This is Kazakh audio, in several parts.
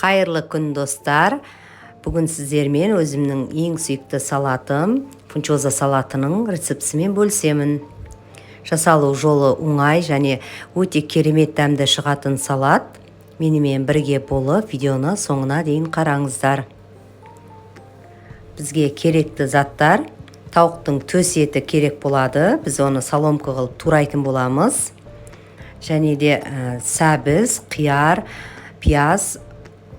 Қайырлы күн достар. Бүгін сіздермен өзімнің ең сүйікті салатым, фунчоза салатының рецептісімен бөлісемін. Жасалу жолы оңай және өте керемет дәмді шығатын салат. Менімен бірге болып, видеоны соңына дейін қараңыздар. Бізге керекті заттар: тауықтың төс еті керек болады. Біз оны соломка қылып турайтын боламыз. Және де сәбіз, қияр, пияз,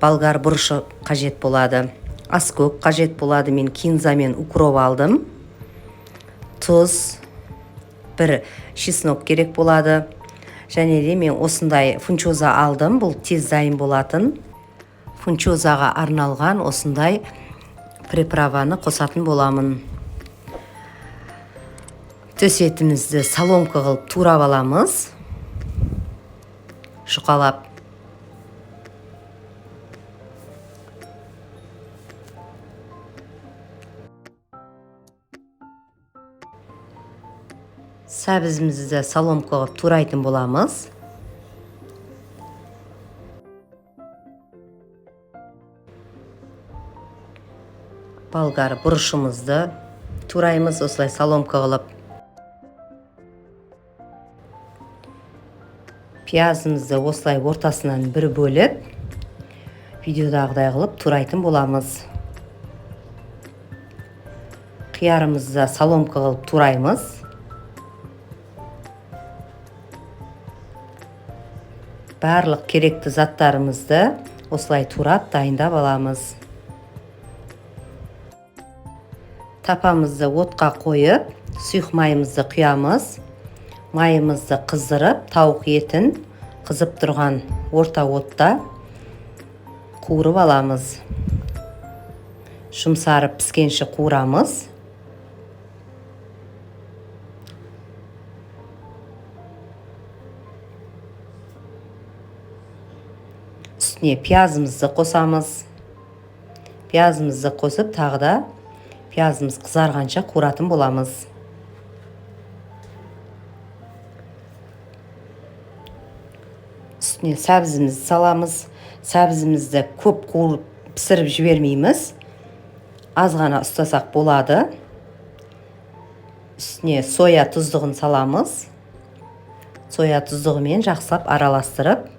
болгар бұрышы қажет болады. Аскөк қажет болады. Мен кинза мен укроп алдым. Тұз, бір чеснок керек болады. Және де мен осындай фунчоза алдым. Бұл тез дайын болатын. Фунчозаға арналған осындай приправаны қосатын боламын. Төс етімізді соломка қылып турап аламыз. Жұқалап. Сәбізімізді соломка қылып турайтын боламыз. Болгар бұрышымызды тураймыз осылай соломка қылып. Пиязымызды осылай ортасынан бір бөліп, видеодағыдай қылып турайтын боламыз. Қиярымызды соломка қылып тураймыз. Барлық керекті заттарымызды осылай турап дайындап аламыз. Тапамызды отқа қойып, сұйық майымызды құямыз. Майымызды қыздырып, тауық етін қызып тұрған орта отта қуырып аламыз. Жұмсарып піскенше қуырамыз. Үстіне пиязымызды қосамыз. Пиязымызды қосып, тағы да пиязымыз қызарғанша қуыратын боламыз. Үстіне сәбізімізді саламыз. Сәбізімізді көп қуырып пісіріп жібермейміз. Аз ғана ұстасақ болады. Үстіне соя тұздығын саламыз. Соя тұздығымен жақсылап араластырып,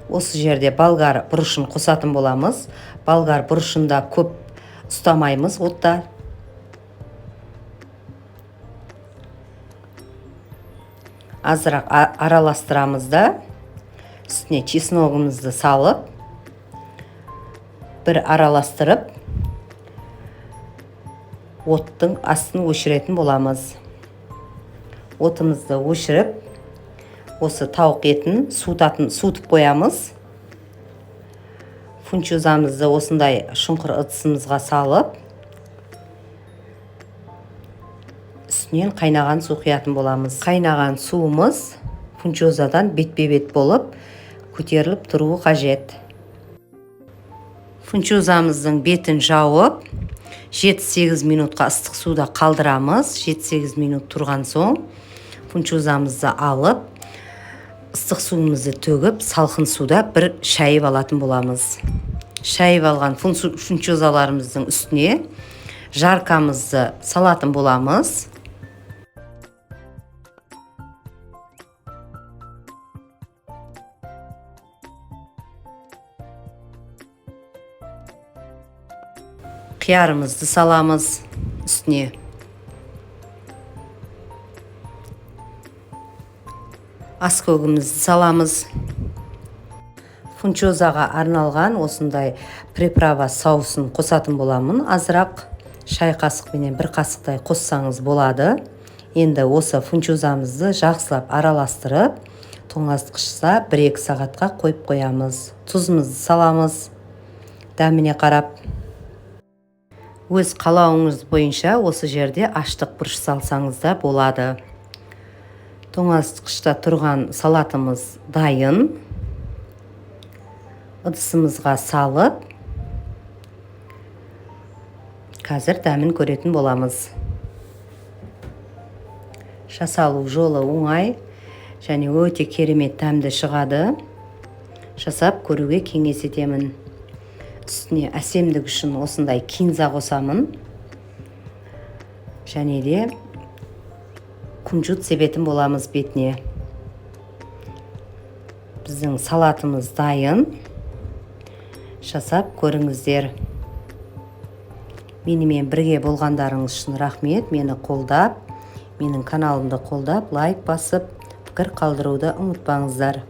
осы жерде болгар бұрышын қосатын боламыз. Болгар бұрышында көп ұстамаймыз отта. Азырақ араластырамыз да, үстіне чесногымызды салып, бір араластырып, оттың астын өшіретін боламыз. Отымызды өшіріп, осы тауық етін суытып қоямыз. Фунчозамызды осындай шұңқыр ыдысымызға салып, үстінен қайнаған су құятын боламыз. Қайнаған суымыз фунчозадан бетпе-бет болып көтеріліп тұруы қажет. Фунчозамыздың бетін жауып, 7-8 минутқа ыстық суда қалдырамыз. 7-8 минут тұрған соң фунчозамызды алып, ыстық суымызды төгіп, салқын суда бір шайып алатын боламыз. Шайып алған фунчозаларымыздың үстіне жаркамызды салатын боламыз. Қиярымызды саламыз үстіне. Аскөгімізді саламыз. Фунчозаға арналған осындай приправа соусын қосатын боламын. Азырақ шай қасықпенен бір қасықтай қоссаңыз болады. Енді осы фунчозамызды жақсылап араластырып, тоңазытқышта 1-2 сағатқа қойып қоямыз. Тұзымызды саламыз. Дәміне қарап. Өз қалауыңыз бойынша осы жерде аштық бұрыш салсаңыз да болады. Тоңазытқышта тұрған салатымыз дайын. Ыдысымызға салып, қазір дәмін көретін боламыз. Жасалу жолы оңай. және өте керемет тәмді шығады. Жасап көруге кеңес етемін. Үстіне әсемдік үшін осындай кинза қосамын. Және де күнжут себетін боламыз бетіне. Біздің салатымыз дайын. Жасап көріңіздер. Менімен бірге болғандарыңыз үшін рахмет. Мені қолдап, менің каналымды қолдап, лайк басып, пікір қалдыруды ұмытпаңыздар.